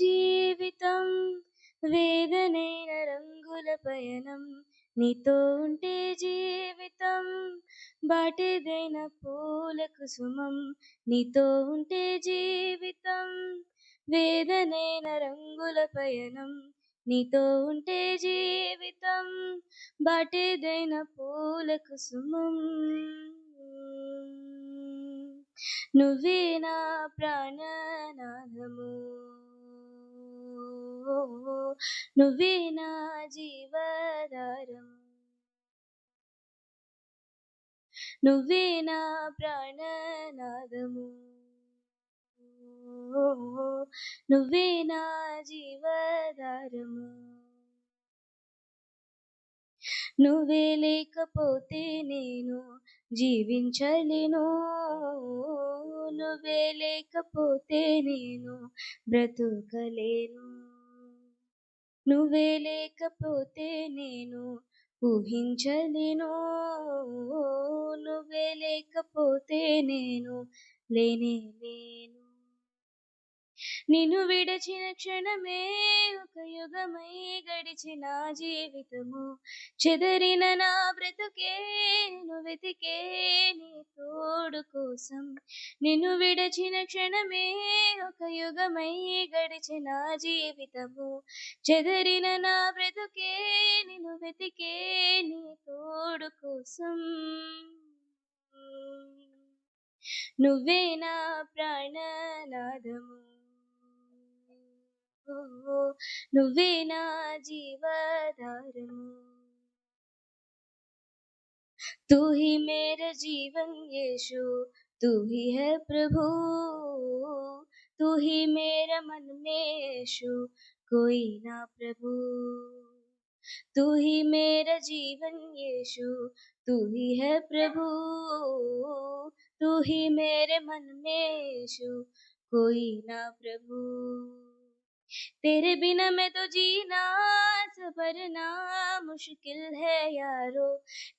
జీవితం వేదనైన రంగుల పయనం, నీతో ఉంటే జీవితం బాటేదైన పూల కుసుమం, నీతో ఉంటే జీవితం వేదనైన రంగుల పయనం, నీతో ఉంటే జీవితం బాటేదైన పూల కుసుమం. నువ్వే నా ప్రాణనాదము, నువ్వే నా జీవధారము, నువ్వే నా ప్రాణనాదము, నువ్వే నా జీవధారము. నువ్వే లేకపోతే నేను జీవించలేను, నువ్వే లేకపోతే నేను బ్రతుకలేను, నువ్వే లేకపోతే నేను ఊహించలేను, నువ్వే లేకపోతే నేను లేనే లేను. నిన్ను విడచిన క్షణమే ఒక యుగమై గడిచిన జీవితము, చెదరిన నా బ్రతుకే నిన్ను వెతికే నీ తోడు కోసం. నిన్ను విడచిన క్షణమే ఒక యుగమై గడిచిన జీవితము, చెదరిన నా బ్రతుకే నిన్ను వెతికే నీ తోడు కోసం. నువ్వే నా ప్రాణనాదము, నువ్వే నా జీవధారము. तू ही मेरा जीवन यीशु, तू ही है प्रभु, तू ही मेरा मन में यीशु, कोई ना प्रभु. तू ही मेरा जीवन यीशु, तू ही है प्रभु, तू ही मेरे मन में यीशु, कोई ना प्रभु. तेरे बिना मैं तो जीना सवरना मुश्किल है यारो,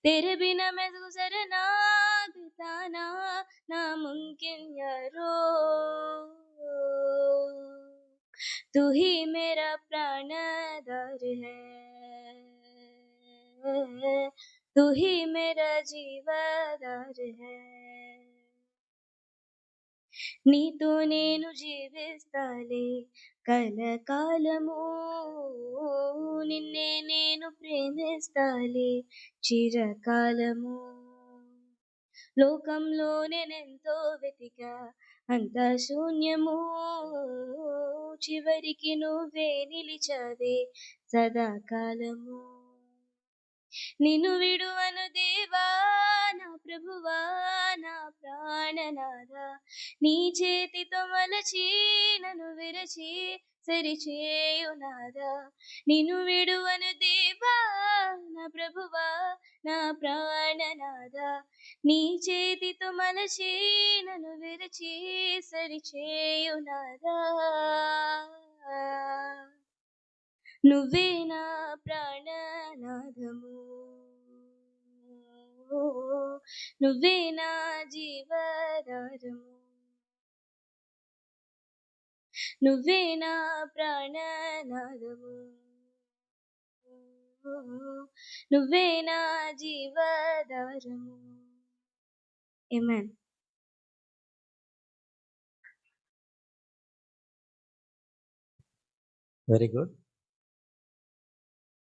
तेरे बिना मैं गुजरना बिताना नामुमकिन यारो. तू ही मेरा प्राणदार है, तू ही मेरा जीवदार है. నీతో నేను జీవిస్తాలే కలకాలము, నిన్నే నేను ప్రేమిస్తాలే చిరకాలము. లోకంలో నేనెంతో వెతికా అంత శూన్యము, చివరికి నువ్వే నిలిచావే సదాకాలము. నిన్ను విడువను దేవా నా ప్రభువా నా ప్రాణనాథ, నీ చేతితో మలచి నన్ను విరచి సరిచేయునాదా. నిన్ను విడువను దేవా నా ప్రభువా నా ప్రాణనాథ, నీ చేతితో మలచి నన్ను విరచి సరిచేయునాదా. నువ్వే నా ప్రాణనాదము, నువ్వే నా జీవధారము, నువ్వే నా ప్రాణనాదము, నువ్వే నా జీవధారము. ఆమేన్. Very good.